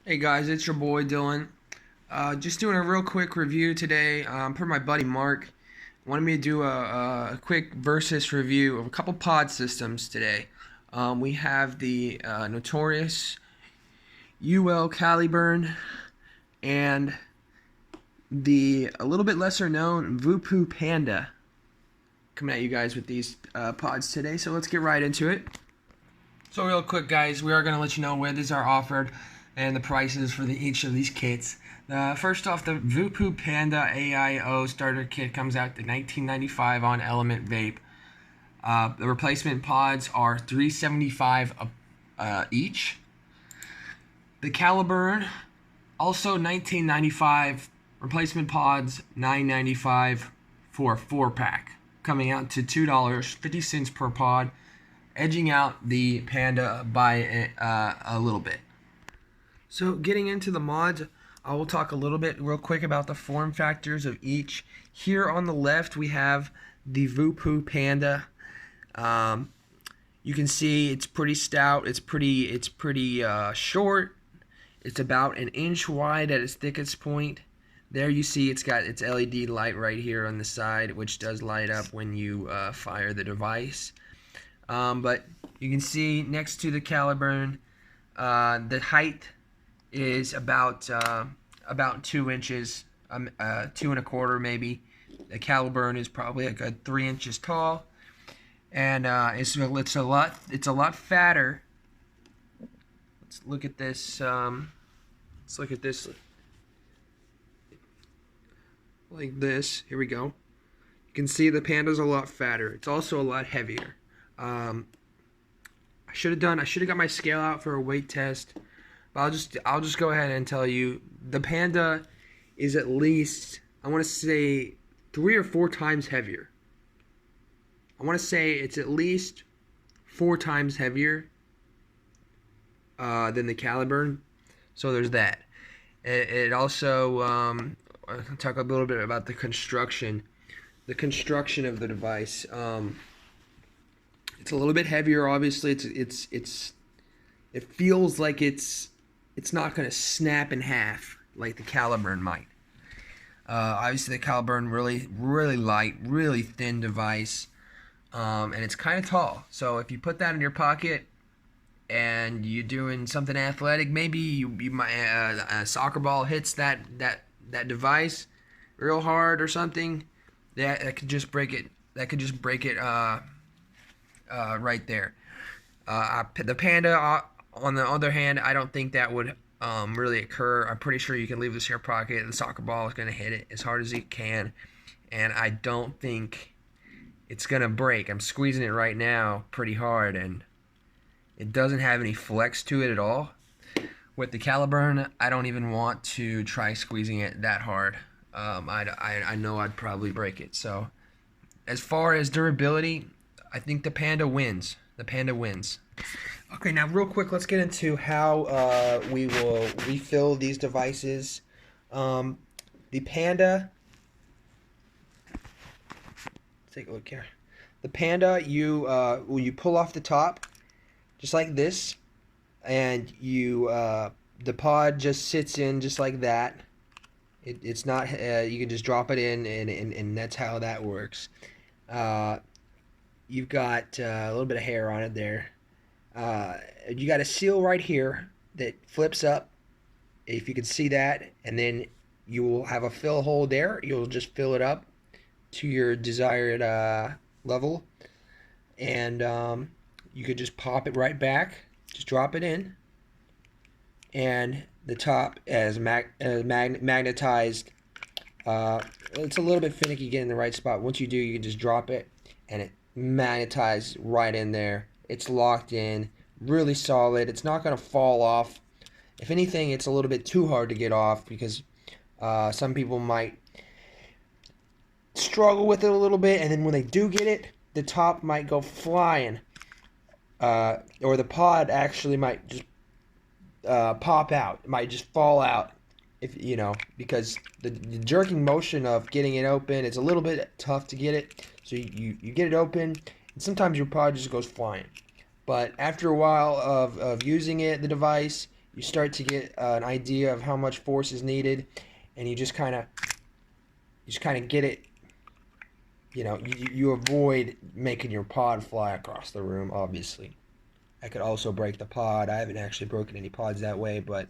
Hey guys, it's your boy Dylan. Just doing a real quick review today. Per my buddy Mark, wanted me to do a quick versus review of a couple pod systems today. We have the notorious UL Caliburn and the a little bit lesser known voopoo panda. Coming at you guys with these pods today, so let's get right into it. So real quick, guys, we are going to let you know where these are offered and the prices for each of these kits. First off, the voopoo Panda AIO starter kit comes out to $19.95 on Element Vape. The replacement pods are $3.75 each. The Caliburn, also $19.95. Replacement pods $9.95 for a 4-pack, coming out to $2.50 per pod, edging out the Panda by a little bit. So getting into the mods, I will talk a little bit real quick about the form factors of each. Here on the left we have the voopoo Panda. You can see it's pretty stout. It's pretty short. It's about an inch wide at its thickest point. There you see it's got its LED light right here on the side, which does light up when you fire the device. But you can see next to the Caliburn, the height is about 2 inches, 2 1/4 maybe. The Caliburn is probably like a 3 inches tall, and it's a lot fatter. Let's look at this. Let's look at this like this. Here we go. You can see the Panda's a lot fatter. It's also a lot heavier. I should have got my scale out for a weight test, but I'll just go ahead and tell you the Panda is at least, I want to say, 3 or 4 times heavier. I want to say it's at least 4 times heavier than the Caliburn. So there's that. It also I'll talk a little bit about the construction. The construction of the device. It's a little bit heavier. Obviously, it feels like it's not going to snap in half like the Caliburn might. Obviously, the Caliburn really light, really thin device, and it's kind of tall. So if you put that in your pocket and you're doing something athletic, maybe you might a soccer ball hits that device real hard or something. That could just break it. That could just break it. Right there. The Panda, on the other hand, I don't think that would really occur. I'm pretty sure you can leave this in your pocket. The soccer ball is going to hit it as hard as it can, and I don't think it's going to break. I'm squeezing it right now pretty hard, and it doesn't have any flex to it at all. With the Caliburn, I don't even want to try squeezing it that hard. I know I'd probably break it. So as far as durability, I think the Panda wins. The Panda wins. Okay, now real quick, let's get into how we will refill these devices. The Panda, let's take a look here. The Panda, when you pull off the top, just like this, and the pod just sits in just like that. It's not. You can just drop it in, and that's how that works. You've got a little bit of hair on it there. You got a seal right here that flips up, if you can see that, and then you will have a fill hole there. You'll just fill it up to your desired level, and you could just pop it right back. Just drop it in, and the top is magnetized. It's a little bit finicky getting the right spot. Once you do, you can just drop it, and it magnetized right in there. It's locked in, really solid. It's not going to fall off. If anything, it's a little bit too hard to get off because some people might struggle with it a little bit, and then when they do get it, the top might go flying, or the pod actually might just pop out. It might just fall out, if you know, because the jerking motion of getting it open, it's a little bit tough to get it. So you get it open, and sometimes your pod just goes flying. But after a while of using it, the device, you start to get an idea of how much force is needed, and you just kind of get it. You avoid making your pod fly across the room, obviously. I could also break the pod. I haven't actually broken any pods that way, but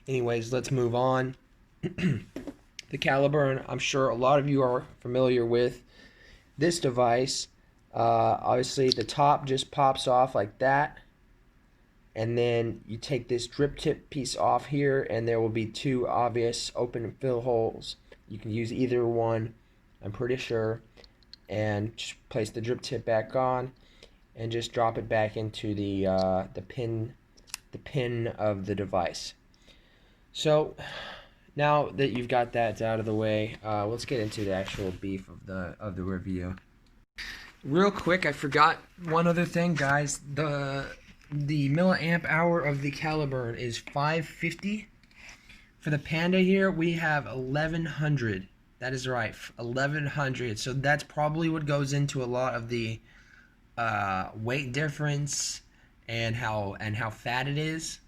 anyways, let's move on. The Caliburn, I'm sure a lot of you are familiar with this device. Obviously, the top just pops off like that, and then you take this drip tip piece off here, and there will be two obvious open fill holes. You can use either one, I'm pretty sure, and just place the drip tip back on, and just drop it back into the pin of the device. So now that you've got that out of the way, let's get into the actual beef of the review. Real quick, I forgot one other thing, guys. The milliamp hour of the Caliburn is 550. For the Panda here, we have 1100. That is right, 1100. So that's probably what goes into a lot of the weight difference and how fat it is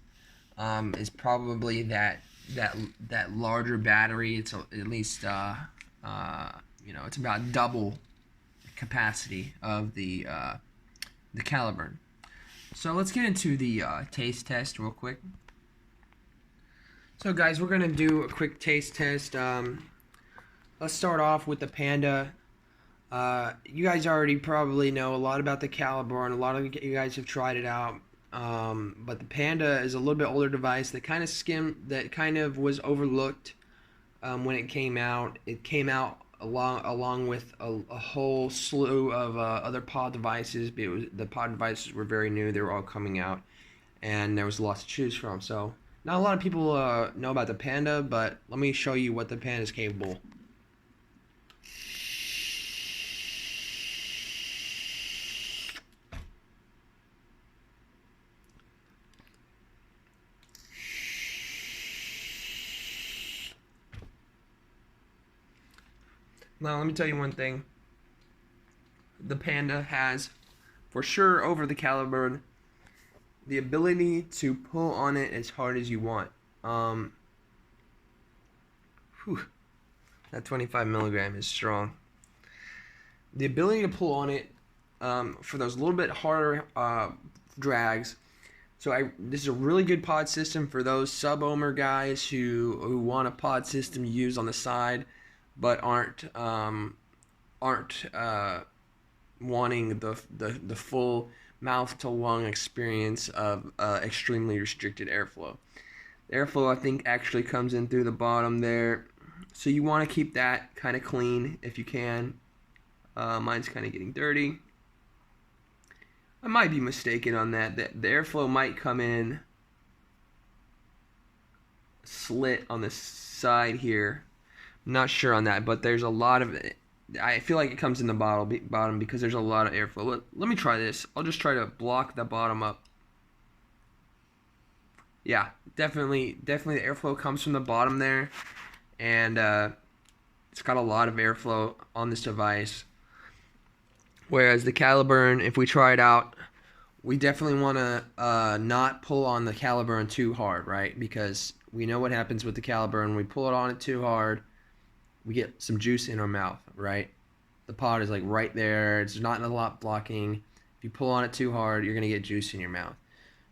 probably that larger battery. It's at least it's about double capacity of the Caliburn. So let's get into the taste test real quick. So guys, we're gonna do a quick taste test. Let's start off with the Panda. You guys already probably know a lot about the Caliburn. A lot of you guys have tried it out. But the Panda is a little bit older device that kind of was overlooked when it came out. It came out along with a whole slew of other pod devices. The pod devices were very new. They were all coming out, and there was lots to choose from. So not a lot of people know about the Panda, but let me show you what the Panda is capable. Now, let me tell you one thing. The Panda has, for sure, over the Caliburn, the ability to pull on it as hard as you want. That 25 milligram is strong. The ability to pull on it for those little bit harder drags. So this is a really good pod system for those sub-ohmer guys who want a pod system used on the side, but aren't wanting the full mouth to lung experience of extremely restricted airflow. The airflow, I think, actually comes in through the bottom there, so you want to keep that kind of clean if you can. Mine's kind of getting dirty. I might be mistaken on that. The airflow might come in slit on the side here. I'm not sure on that, but there's a lot of it. I feel like it comes in the bottom because there's a lot of airflow. Let me try this. I'll just try to block the bottom up. Yeah, definitely the airflow comes from the bottom there, and it's got a lot of airflow on this device. Whereas the Caliburn, if we try it out, we definitely want to not pull on the Caliburn too hard, right? Because we know what happens with the Caliburn. When we pull it on it too hard, we get some juice in our mouth, right? The pod is like right there. It's not a lot blocking. If you pull on it too hard, you're going to get juice in your mouth.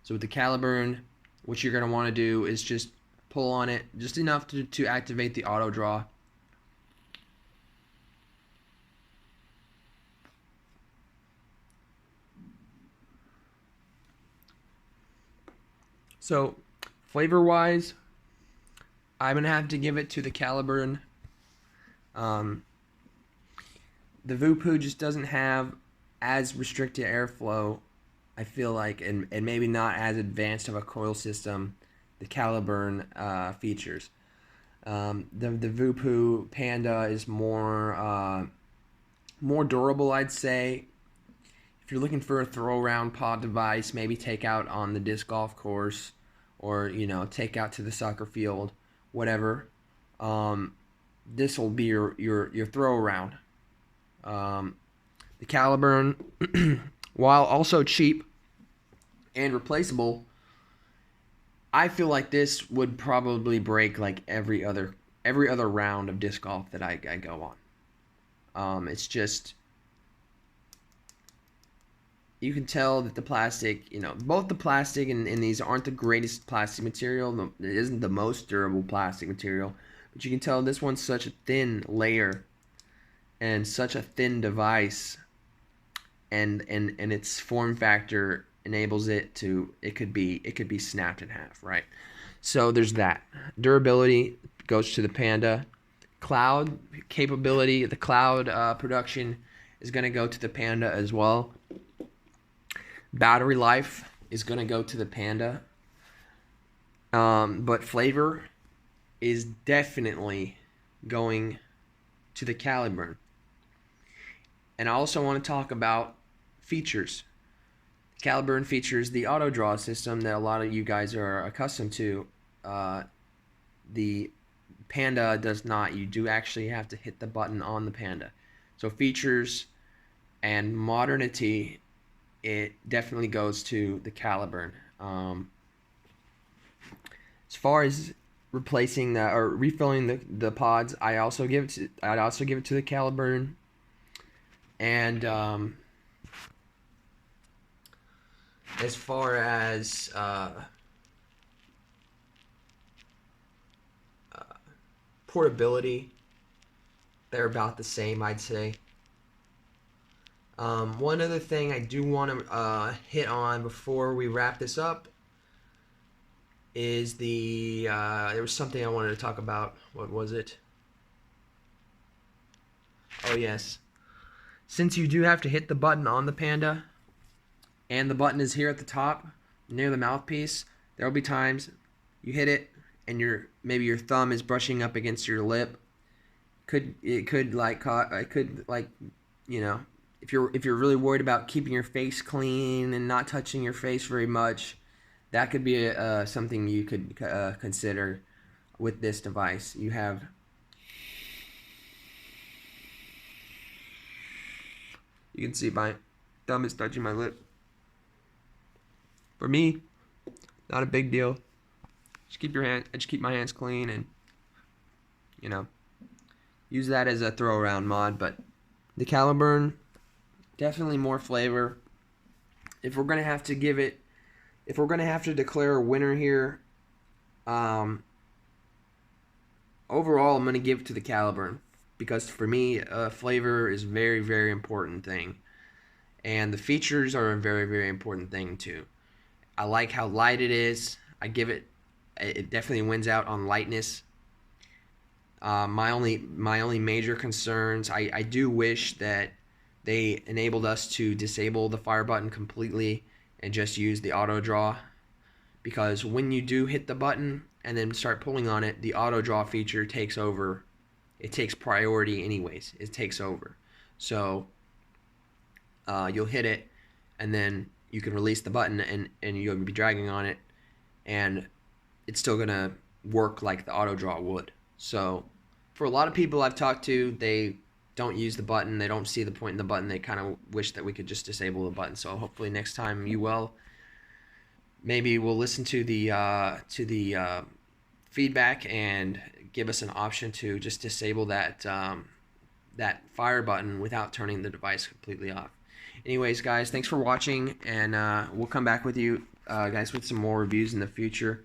So with the Caliburn, what you're going to want to do is just pull on it just enough to activate the auto draw. So, flavor-wise, I'm going to have to give it to the Caliburn. The voopoo just doesn't have as restricted airflow, I feel like, and maybe not as advanced of a coil system the Caliburn features. The voopoo Panda is more durable, I'd say. If you're looking for a throw-around pod device, maybe take out on the disc golf course, or take out to the soccer field, whatever. This will be your throw-around. The Caliburn, while also cheap and replaceable, I feel like this would probably break like every other round of disc golf that I go on. It's just, you can tell that the plastic, both the plastic and these aren't the greatest plastic material. It isn't the most durable plastic material, but you can tell this one's such a thin layer and such a thin device, and its form factor enables it could be snapped in half, right? So there's that. Durability goes to the Panda. Cloud capability, the cloud production is going to go to the Panda as well. Battery life is going to go to the Panda. But flavor is definitely going to the Caliburn. And I also want to talk about features. Caliburn features the auto draw system that a lot of you guys are accustomed to. The Panda does not. You do actually have to hit the button on the Panda. So features and modernity, it definitely goes to the Caliburn. As far as replacing or refilling the pods, I'd also give it to the Caliburn. And as far as portability, they're about the same, I'd say. One other thing I do want to hit on before we wrap this up is there was something I wanted to talk about. What was it? Oh yes. Since you do have to hit the button on the Panda, and the button is here at the top near the mouthpiece, there will be times you hit it and maybe your thumb is brushing up against your lip. If you're really worried about keeping your face clean and not touching your face very much, that could be something you could consider with this device. You can see my thumb is touching my lip. For me, not a big deal. Just keep my hands clean and use that as a throw around mod. But the Caliburn, definitely more flavor. If we're gonna have to declare a winner here, overall I'm gonna give it to the Caliburn, because for me, flavor is a very, very important thing, and the features are a very, very important thing too. I like how light it is. It definitely wins out on lightness. My only major concerns, I do wish that they enabled us to disable the fire button completely and just use the auto draw, because when you do hit the button and then start pulling on it, the auto draw feature takes over. It takes priority anyways. It takes over. So you'll hit it, and then you can release the button, and you'll be dragging on it, and it's still going to work like the auto draw would. So for a lot of people I've talked to, they don't use the button. They don't see the point in the button. They kind of wish that we could just disable the button. So hopefully next time you will. Maybe we'll listen to the feedback and give us an option to just disable that fire button without turning the device completely off. Anyways, guys, thanks for watching, and we'll come back with you guys with some more reviews in the future.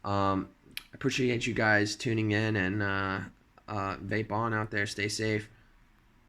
Appreciate you guys tuning in, and vape on out there. Stay safe.